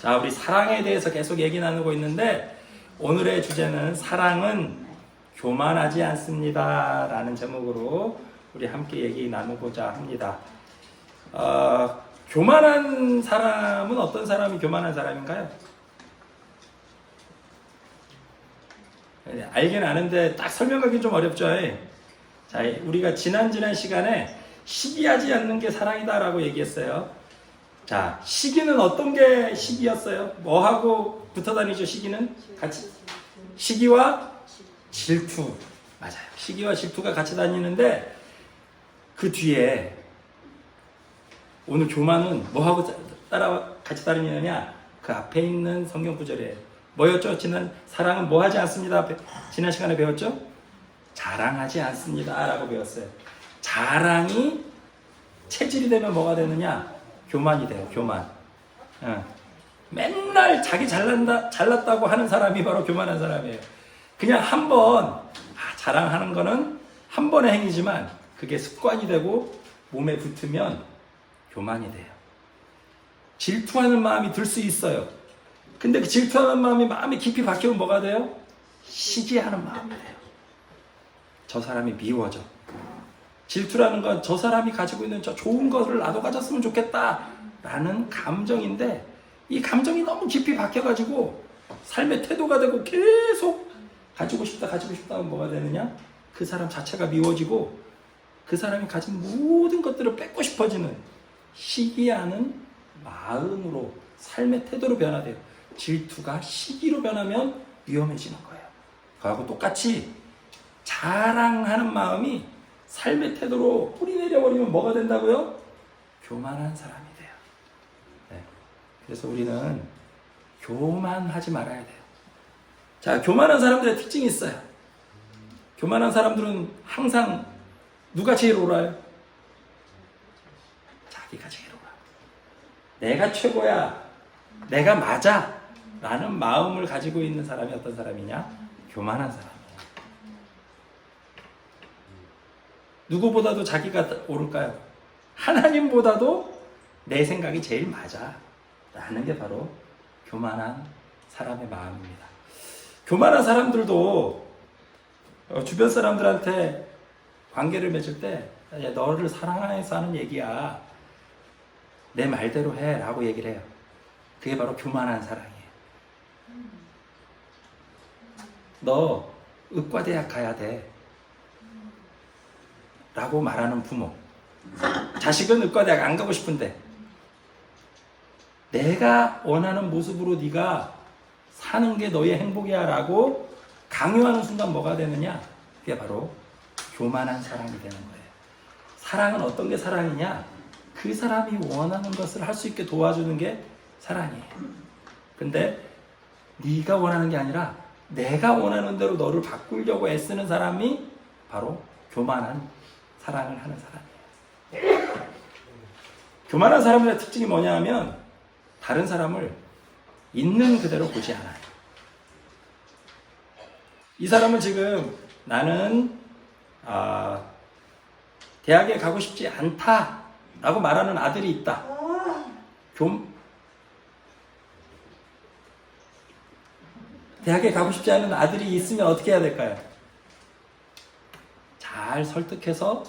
자, 우리 사랑에 대해서 계속 얘기 나누고 있는데 오늘의 주제는 사랑은 교만하지 않습니다 라는 제목으로 우리 함께 얘기 나누고자 합니다. 교만한 사람은 어떤 사람이 교만한 사람인가요? 알긴 아는데 딱 설명하기 좀 어렵죠. 자, 우리가 지난 시간에 시기하지 않는 게 사랑이다 라고 얘기했어요. 자, 시기는 어떤 게 시기였어요? 뭐하고 붙어 다니죠? 시기는 같이 시기와 질투. 맞아요. 시기와 질투가 같이 다니는데 그 뒤에 오늘 교만은 뭐하고 같이 다니느냐? 그 앞에 있는 성경 구절이에요. 뭐였죠? 사랑은 뭐 하지 않습니다. 지난 시간에 배웠죠? 자랑하지 않습니다 라고 배웠어요. 자랑이 체질이 되면 뭐가 되느냐? 교만이 돼요. 교만. 맨날 자기 잘났다고 하는 사람이 바로 교만한 사람이에요. 그냥 한번 자랑하는 거는 한 번의 행위지만 그게 습관이 되고 몸에 붙으면 교만이 돼요. 질투하는 마음이 들 수 있어요. 근데 그 질투하는 마음이 깊이 박히면 뭐가 돼요? 시기하는 마음이 돼요. 저 사람이 미워져. 질투라는 건 저 사람이 가지고 있는 저 좋은 것을 나도 가졌으면 좋겠다 라는 감정인데 이 감정이 너무 깊이 박혀가지고 삶의 태도가 되고 계속 가지고 싶다 하면 뭐가 되느냐? 그 사람 자체가 미워지고 그 사람이 가진 모든 것들을 뺏고 싶어지는 시기하는 마음으로 삶의 태도로 변화돼요. 질투가 시기로 변하면 위험해지는 거예요. 그하고 똑같이 자랑하는 마음이 삶의 태도로 뿌리내려버리면 뭐가 된다고요? 교만한 사람이 돼요. 네. 그래서 우리는 교만하지 말아야 돼요. 자, 교만한 사람들의 특징이 있어요. 교만한 사람들은 항상 누가 제일 옳아요? 자기가 제일 옳아. 내가 최고야. 내가 맞아. 라는 마음을 가지고 있는 사람이 어떤 사람이냐? 교만한 사람. 누구보다도 자기가 옳을까요? 하나님보다도 내 생각이 제일 맞아 라는 게 바로 교만한 사람의 마음입니다. 교만한 사람들도 주변 사람들한테 관계를 맺을 때 너를 사랑해서 하는 얘기야. 내 말대로 해 라고 얘기를 해요. 그게 바로 교만한 사랑이에요. 너 의과대학 가야 돼 라고 말하는 부모. 자식은 의과대학 안 가고 싶은데 내가 원하는 모습으로 네가 사는 게 너의 행복이야 라고 강요하는 순간 뭐가 되느냐? 그게 바로 교만한 사랑이 되는 거예요. 사랑은 어떤 게 사랑이냐? 그 사람이 원하는 것을 할 수 있게 도와주는 게 사랑이에요. 근데 네가 원하는 게 아니라 내가 원하는 대로 너를 바꾸려고 애쓰는 사람이 바로 교만한 사랑을 하는 사람이에요. 교만한 사람들의 특징이 뭐냐 하면 다른 사람을 있는 그대로 보지 않아요. 이 사람은 지금 나는 대학에 가고 싶지 않다 라고 말하는 아들이 있다. 대학에 가고 싶지 않은 아들이 있으면 어떻게 해야 될까요? 잘 설득해서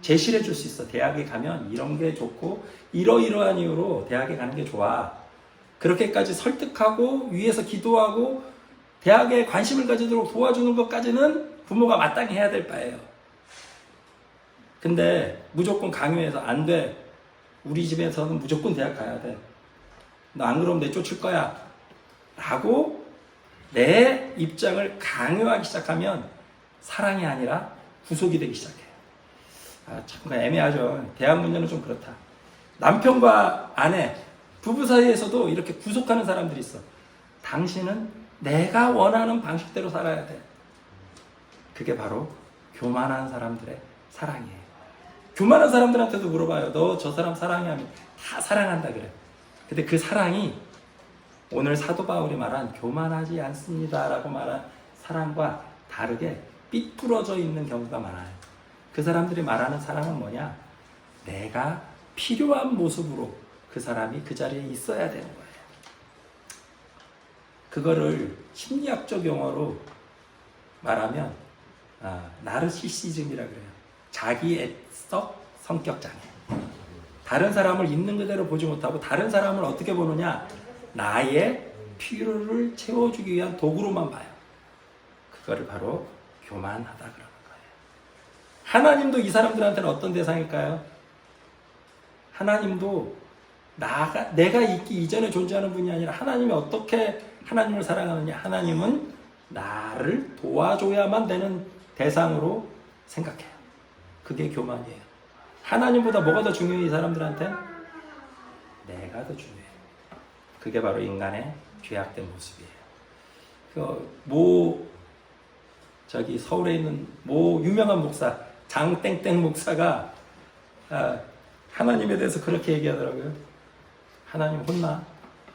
제시를 해줄 수 있어. 대학에 가면 이런 게 좋고 이러이러한 이유로 대학에 가는 게 좋아. 그렇게까지 설득하고 위에서 기도하고 대학에 관심을 가지도록 도와주는 것까지는 부모가 마땅히 해야 될 바예요. 근데 무조건 강요해서 안 돼. 우리 집에서는 무조건 대학 가야 돼. 너 안 그러면 내쫓을 거야. 라고 내 입장을 강요하기 시작하면 사랑이 아니라 구속이 되기 시작해요. 참 애매하죠. 대학 문제는 좀 그렇다. 남편과 아내, 부부 사이에서도 이렇게 구속하는 사람들이 있어. 당신은 내가 원하는 방식대로 살아야 돼. 그게 바로 교만한 사람들의 사랑이에요. 교만한 사람들한테도 물어봐요. 너 저 사람 사랑해? 하면 다 사랑한다 그래. 근데 그 사랑이 오늘 사도 바울이 말한 교만하지 않습니다 라고 말한 사랑과 다르게 삐뚤어져 있는 경우가 많아요. 그 사람들이 말하는 사랑은 뭐냐? 내가 필요한 모습으로 그 사람이 그 자리에 있어야 되는 거예요. 그거를 심리학적 용어로 말하면 나르시시즘이라 그래요. 자기 애석 성격 장애. 다른 사람을 있는 그대로 보지 못하고 다른 사람을 어떻게 보느냐? 나의 필요를 채워주기 위한 도구로만 봐요. 그거를 바로 교만하다 그러는 거예요. 하나님도 이 사람들한테는 어떤 대상일까요? 하나님도 내가 있기 이전에 존재하는 분이 아니라 하나님이 어떻게 하나님을 사랑하느냐? 하나님은 나를 도와줘야만 되는 대상으로 생각해요. 그게 교만이에요. 하나님보다 뭐가 더 중요해? 이 사람들한테 내가 더 중요해요. 그게 바로 인간의 죄악된 모습이에요. 서울에 있는 유명한 목사 장땡땡 목사가 하나님에 대해서 그렇게 얘기하더라고요. 하나님 혼나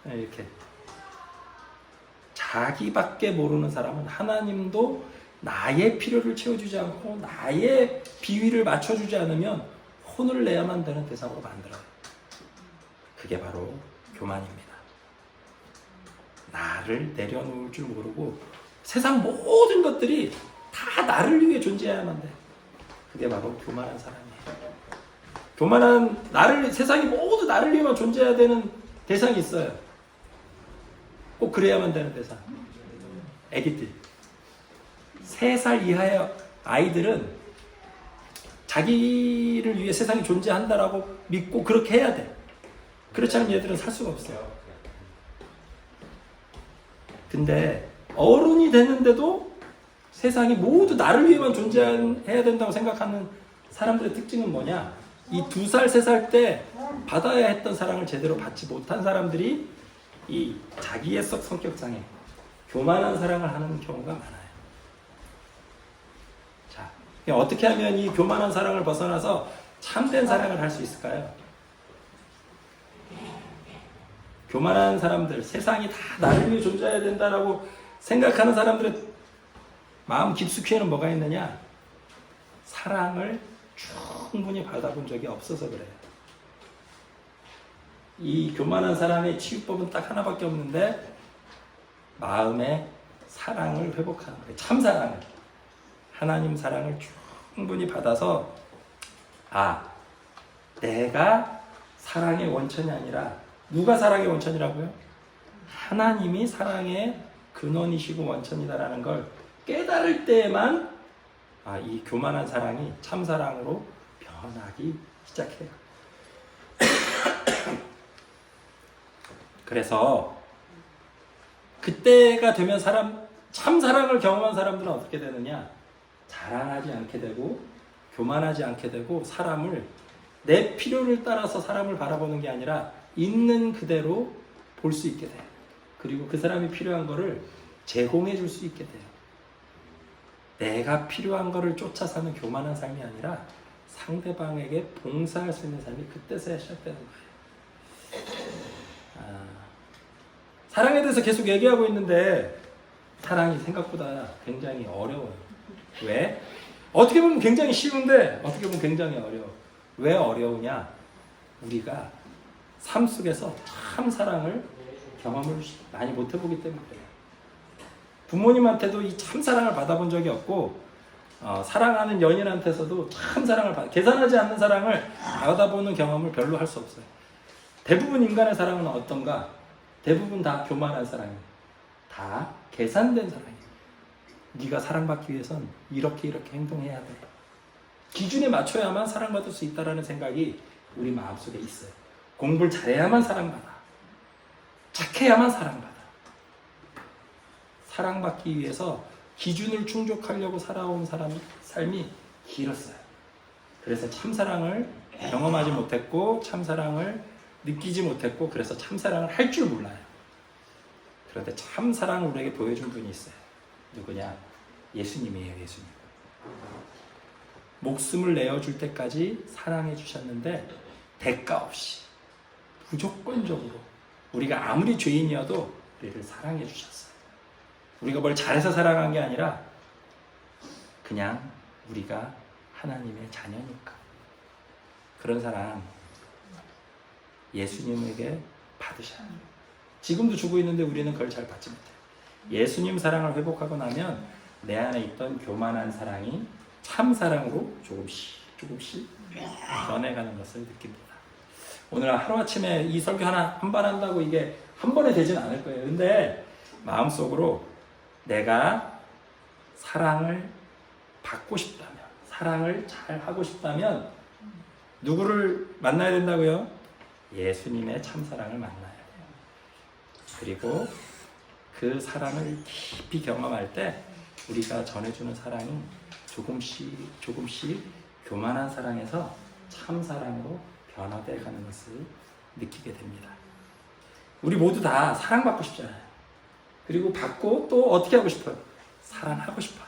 이렇게. 자기밖에 모르는 사람은 하나님도 나의 필요를 채워주지 않고 나의 비위를 맞춰주지 않으면 혼을 내야만 되는 대상으로 만들어요. 그게 바로 교만입니다. 나를 내려놓을 줄 모르고 세상 모든 것들이 다 나를 위해 존재해야만 돼. 그게 바로 교만한 사람이에요. 세상이 모두 나를 위해만 존재해야 되는 대상이 있어요. 꼭 그래야만 되는 대상. 애기들. 3살 이하의 아이들은 자기를 위해 세상이 존재한다라고 믿고 그렇게 해야 돼. 그렇지 않으면 얘들은 살 수가 없어요. 근데 어른이 됐는데도 세상이 모두 나를 위해만 존재해야 된다고 생각하는 사람들의 특징은 뭐냐? 이 2살, 3살 때 받아야 했던 사랑을 제대로 받지 못한 사람들이 이 자기의 성격장애, 교만한 사랑을 하는 경우가 많아요. 자, 어떻게 하면 이 교만한 사랑을 벗어나서 참된 사랑을 할 수 있을까요? 교만한 사람들, 세상이 다 나를 위해 존재해야 된다라고 생각하는 사람들의 마음 깊숙이에는 뭐가 있느냐? 사랑을 충분히 받아본 적이 없어서 그래요. 이 교만한 사람의 치유법은 딱 하나밖에 없는데 마음의 사랑을 회복하는 거예요. 참사랑을. 하나님 사랑을 충분히 받아서 내가 사랑의 원천이 아니라 누가 사랑의 원천이라고요? 하나님이 사랑의 근원이시고 원천이다라는 걸 깨달을 때에만 이 교만한 사랑이 참사랑으로 변하기 시작해요. 그래서 그때가 되면 참사랑을 경험한 사람들은 어떻게 되느냐? 자랑하지 않게 되고 교만하지 않게 되고 사람을 내 필요를 따라서 사람을 바라보는 게 아니라 있는 그대로 볼 수 있게 돼요. 그리고 그 사람이 필요한 거를 제공해 줄 수 있게 돼요. 내가 필요한 거를 쫓아 사는 교만한 삶이 아니라 상대방에게 봉사할 수 있는 삶이 그때서야 시작되는 거예요. 사랑에 대해서 계속 얘기하고 있는데 사랑이 생각보다 굉장히 어려워요. 왜? 어떻게 보면 굉장히 쉬운데 어떻게 보면 굉장히 어려워. 왜 어려우냐? 우리가 삶 속에서 참 사랑을 경험을 많이 못 해보기 때문에 그래요. 부모님한테도 이 참사랑을 받아본 적이 없고 사랑하는 연인한테서도 참사랑을 계산하지 않는 사랑을 받아보는 경험을 별로 할 수 없어요. 대부분 인간의 사랑은 어떤가? 대부분 다 교만한 사랑이에요. 다 계산된 사랑이에요. 네가 사랑받기 위해선 이렇게 행동해야 돼. 기준에 맞춰야만 사랑받을 수 있다는 생각이 우리 마음속에 있어요. 공부를 잘해야만 사랑받아. 착해야만 사랑받아. 사랑받기 위해서 기준을 충족하려고 살아온 삶이 길었어요. 그래서 참사랑을 경험하지 못했고 참사랑을 느끼지 못했고 그래서 참사랑을 할 줄 몰라요. 그런데 참사랑을 우리에게 보여준 분이 있어요. 누구냐? 예수님이에요. 예수님. 목숨을 내어줄 때까지 사랑해 주셨는데 대가 없이 무조건적으로 우리가 아무리 죄인이어도 우리를 사랑해 주셨어요. 우리가 뭘 잘해서 사랑한 게 아니라 그냥 우리가 하나님의 자녀니까. 그런 사랑 예수님에게 받으셔야 해요. 지금도 주고 있는데 우리는 그걸 잘 받지 못해요. 예수님 사랑을 회복하고 나면 내 안에 있던 교만한 사랑이 참 사랑으로 조금씩 변해가는 것을 느낍니다. 오늘 하루아침에 이 설교 한 번 한다고 이게 한 번에 되진 않을 거예요. 근데 마음속으로 내가 사랑을 받고 싶다면, 사랑을 잘 하고 싶다면 누구를 만나야 된다고요? 예수님의 참사랑을 만나야 돼요. 그리고 그 사랑을 깊이 경험할 때 우리가 전해주는 사랑이 조금씩 교만한 사랑에서 참사랑으로 변화되어 가는 것을 느끼게 됩니다. 우리 모두 다 사랑받고 싶잖아요. 그리고 받고 또 어떻게 하고 싶어요? 사랑하고 싶어요.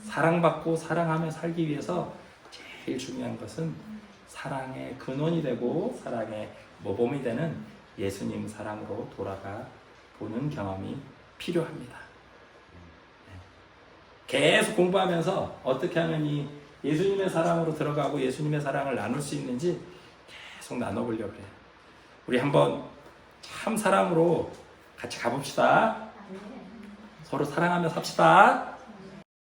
사랑받고 사랑하며 살기 위해서 제일 중요한 것은 사랑의 근원이 되고 사랑의 모범이 되는 예수님 사랑으로 돌아가 보는 경험이 필요합니다. 계속 공부하면서 어떻게 하면 이 예수님의 사랑으로 들어가고 예수님의 사랑을 나눌 수 있는지 계속 나눠보려고 해요. 우리 한번 참 사랑으로 같이 가봅시다. 서로 사랑하며 삽시다.